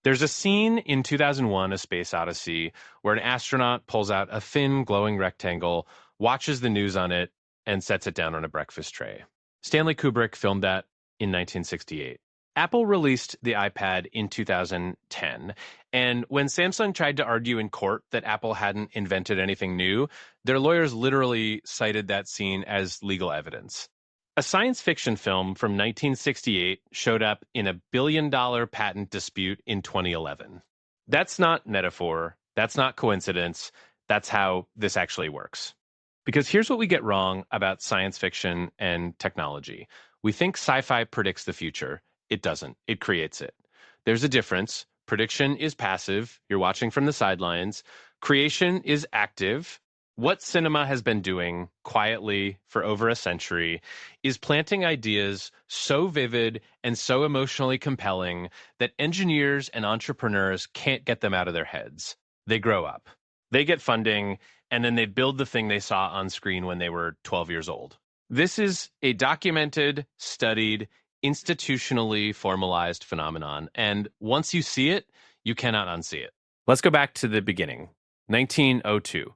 There's a scene in 2001, A Space Odyssey, where an astronaut pulls out a thin, glowing rectangle, watches the news on it, and sets it down on a breakfast tray. Stanley Kubrick filmed that in 1968. Apple released the iPad in 2010, and when Samsung tried to argue in court that Apple hadn't invented anything new, their lawyers literally cited that scene as legal evidence. A science fiction film from 1968 showed up in a billion-dollar patent dispute in 2011. That's not metaphor. That's not coincidence. That's how this actually works. Because here's what we get wrong about science fiction and technology. We think sci-fi predicts the future. It doesn't. It creates it. There's a difference. Prediction is passive. You're watching from the sidelines. Creation is active. What cinema has been doing quietly for over a century is planting ideas so vivid and so emotionally compelling that engineers and entrepreneurs can't get them out of their heads. They grow up, they get funding, and then they build the thing they saw on screen when they were 12 years old. This is a documented, studied, institutionally formalized phenomenon, and once you see it, you cannot unsee it. Let's go back to the beginning. 1902.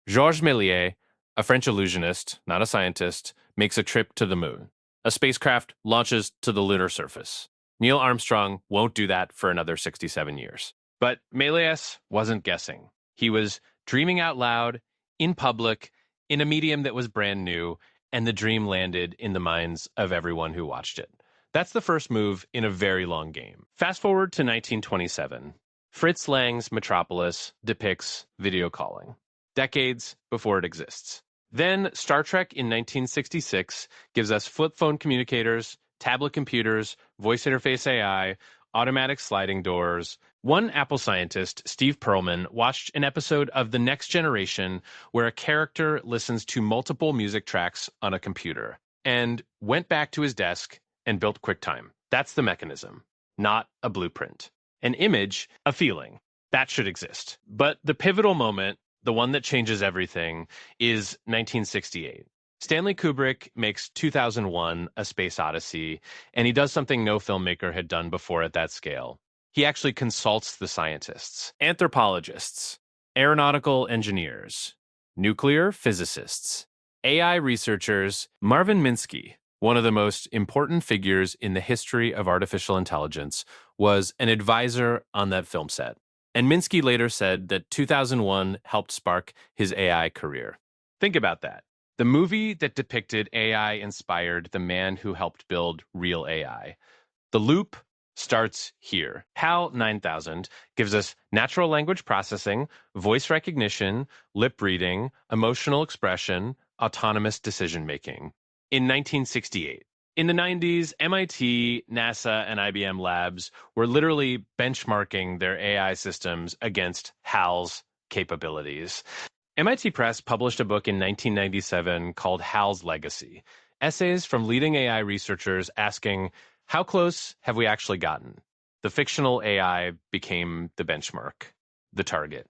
Georges Méliès, a French illusionist, not a scientist, makes a trip to the moon. A spacecraft launches to the lunar surface. Neil Armstrong won't do that for another 67 years. But Méliès wasn't guessing. He was dreaming out loud, in public, in a medium that was brand new, and the dream landed in the minds of everyone who watched it. That's the first move in a very long game. Fast forward to 1927. Fritz Lang's Metropolis depicts video calling, decades before it exists. Then Star Trek in 1966 gives us flip phone communicators, tablet computers, voice interface AI, automatic sliding doors. One Apple scientist, Steve Perlman, watched an episode of The Next Generation where a character listens to multiple music tracks on a computer and went back to his desk and built QuickTime. That's the mechanism, not a blueprint. An image, a feeling. That should exist. But the pivotal moment, the one that changes everything, is 1968. Stanley Kubrick makes 2001, A Space Odyssey, and he does something no filmmaker had done before at that scale. He actually consults the scientists, anthropologists, aeronautical engineers, nuclear physicists, AI researchers. Marvin Minsky, one of the most important figures in the history of artificial intelligence, was an advisor on that film set. And Minsky later said that 2001 helped spark his AI career. Think about that. The movie that depicted AI inspired the man who helped build real AI. The loop starts here. HAL 9000 gives us natural language processing, voice recognition, lip reading, emotional expression, autonomous decision-making. In 1968. In the 90s, MIT, NASA, and IBM labs were literally benchmarking their AI systems against HAL's capabilities. MIT Press published a book in 1997 called HAL's Legacy, essays from leading AI researchers asking, how close have we actually gotten? The fictional AI became the benchmark, the target,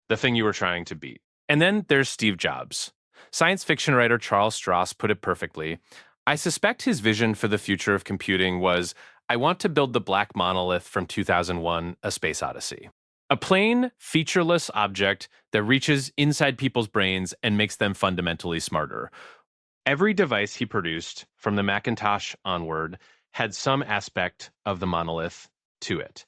the thing you were trying to beat. And then there's Steve Jobs. Science fiction writer Charles Stross put it perfectly. I suspect his vision for the future of computing was, I want to build the black monolith from 2001, A Space Odyssey. A plain, featureless object that reaches inside people's brains and makes them fundamentally smarter. Every device he produced, from the Macintosh onward, had some aspect of the monolith to it.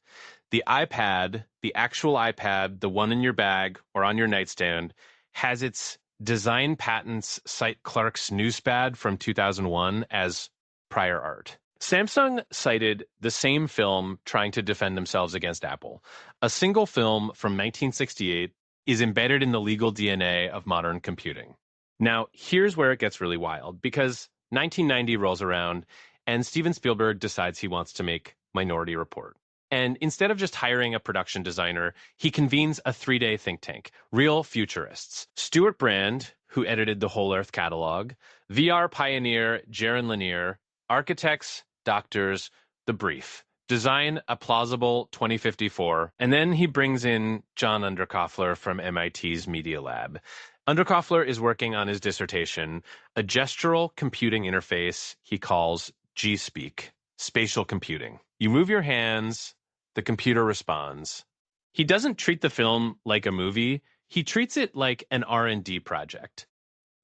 The iPad, the actual iPad, the one in your bag or on your nightstand, has its design patents cite Clark's Newspad from 2001 as prior art. Samsung cited the same film trying to defend themselves against Apple. A single film from 1968 is embedded in the legal DNA of modern computing. Now, here's where it gets really wild, because 1990 rolls around and Steven Spielberg decides he wants to make Minority Report. And instead of just hiring a production designer, he convenes a 3-day think tank, real futurists. Stuart Brand, who edited the Whole Earth catalog, VR pioneer Jaron Lanier, architects, doctors, the brief. Design a plausible 2054. And then he brings in John Underkoffler from MIT's Media Lab. Underkoffler is working on his dissertation, a gestural computing interface he calls G-Speak, spatial computing. You move your hands, The computer responds. He doesn't treat the film like a movie. He treats it like an R&D project.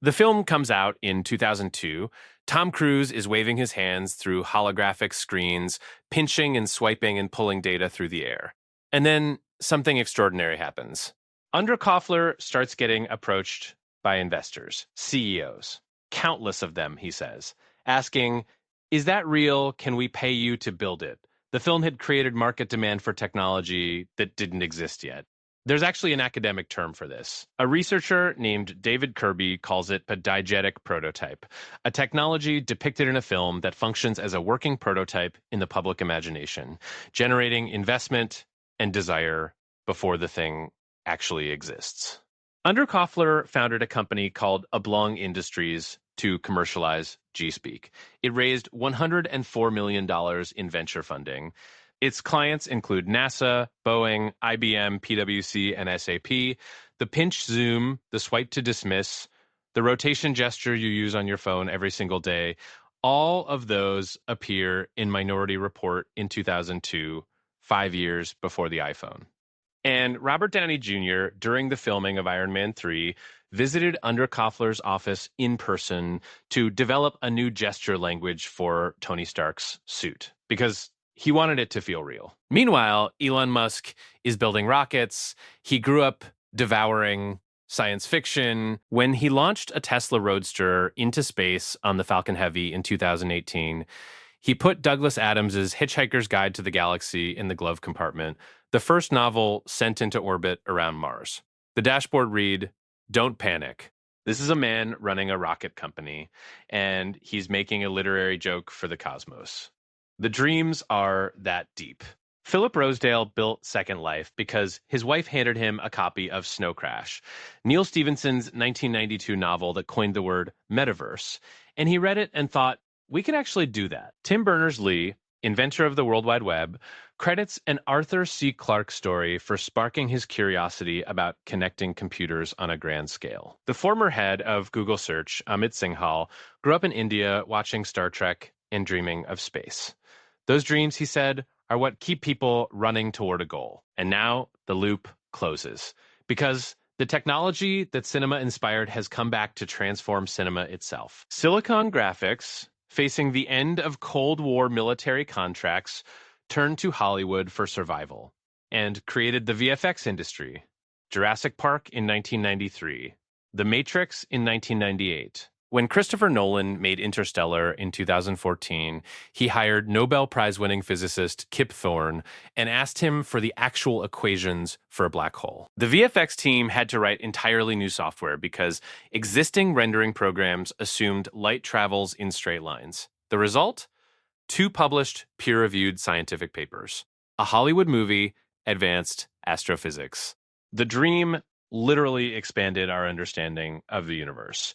The film comes out in 2002. Tom Cruise is waving his hands through holographic screens, pinching and swiping and pulling data through the air. And then something extraordinary happens. Underkoffler starts getting approached by investors, CEOs, countless of them, he says, asking, "Is that real? Can we pay you to build it?" The film had created market demand for technology that didn't exist yet. There's actually an academic term for this. A researcher named David Kirby calls it a diegetic prototype, a technology depicted in a film that functions as a working prototype in the public imagination, generating investment and desire before the thing actually exists. Underkoffler founded a company called Oblong Industries to commercialize G-Speak. It raised $104 million in venture funding. Its clients include NASA, Boeing, IBM, PwC, and SAP. The pinch zoom, the swipe to dismiss, the rotation gesture you use on your phone every single day, all of those appear in Minority Report in 2002, 5 years before the iPhone. And Robert Downey Jr., during the filming of Iron Man 3, visited Underkoffler's office in person to develop a new gesture language for Tony Stark's suit, because he wanted it to feel real. Meanwhile, Elon Musk is building rockets. He grew up devouring science fiction. When he launched a Tesla Roadster into space on the Falcon Heavy in 2018, he put Douglas Adams's Hitchhiker's Guide to the Galaxy in the glove compartment, the first novel sent into orbit around Mars. The dashboard read, "Don't panic. This is a man running a rocket company, and he's making a literary joke for the cosmos." The dreams are that deep. Philip Rosedale built Second Life because his wife handed him a copy of Snow Crash, Neil Stephenson's 1992 novel that coined the word metaverse, and he read it and thought, we can actually do that. Tim Berners-Lee, inventor of the World Wide Web, credits an Arthur C. Clarke story for sparking his curiosity about connecting computers on a grand scale. The former head of Google Search, Amit Singhal, grew up in India watching Star Trek and dreaming of space. Those dreams, he said, are what keep people running toward a goal. And now the loop closes. Because the technology that cinema inspired has come back to transform cinema itself. Silicon Graphics, facing the end of Cold War military contracts, turned to Hollywood for survival and created the VFX industry. Jurassic Park in 1993, The Matrix in 1998. When Christopher Nolan made Interstellar in 2014, he hired Nobel Prize-winning physicist Kip Thorne and asked him for the actual equations for a black hole. The VFX team had to write entirely new software because existing rendering programs assumed light travels in straight lines. The result? 2 published peer-reviewed scientific papers. A Hollywood movie, Advanced Astrophysics. The dream literally expanded our understanding of the universe.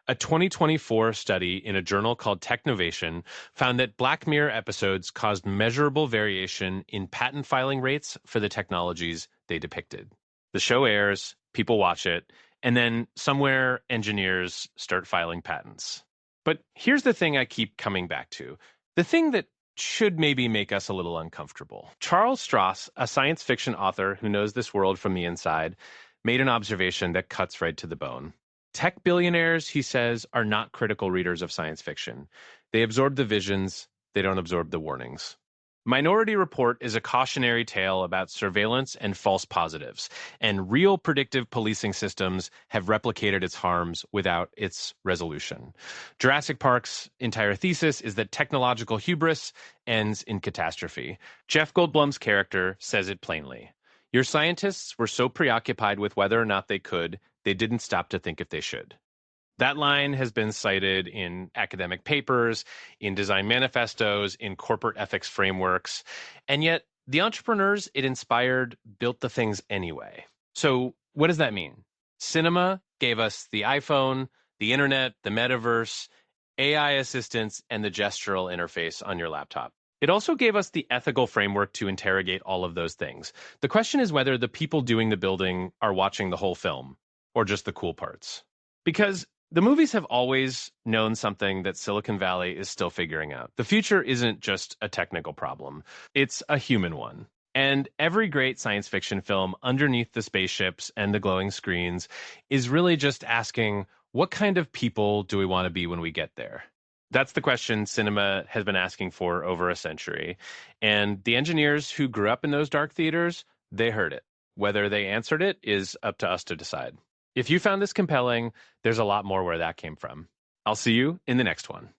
A 2024 study in a journal called Technovation found that Black Mirror episodes caused measurable variation in patent filing rates for the technologies they depicted. The show airs, people watch it, and then somewhere engineers start filing patents. But here's the thing I keep coming back to. The thing that should maybe make us a little uncomfortable. Charles Stross, a science fiction author who knows this world from the inside, made an observation that cuts right to the bone. Tech billionaires, he says, are not critical readers of science fiction. They absorb the visions, they don't absorb the warnings. Minority Report is a cautionary tale about surveillance and false positives, and real predictive policing systems have replicated its harms without its resolution. Jurassic Park's entire thesis is that technological hubris ends in catastrophe. Jeff Goldblum's character says it plainly. Your scientists were so preoccupied with whether or not they could, they didn't stop to think if they should. That line has been cited in academic papers, in design manifestos, in corporate ethics frameworks, and yet the entrepreneurs it inspired built the things anyway. So what does that mean? Cinema gave us the iPhone, the internet, the metaverse, AI assistants, and the gestural interface on your laptop. It also gave us the ethical framework to interrogate all of those things. The question is whether the people doing the building are watching the whole film, or just the cool parts. Because the movies have always known something that Silicon Valley is still figuring out. The future isn't just a technical problem. It's a human one. And every great science fiction film underneath the spaceships and the glowing screens is really just asking, what kind of people do we want to be when we get there? That's the question cinema has been asking for over a century. And the engineers who grew up in those dark theaters, they heard it. Whether they answered it is up to us to decide. If you found this compelling, there's a lot more where that came from. I'll see you in the next one.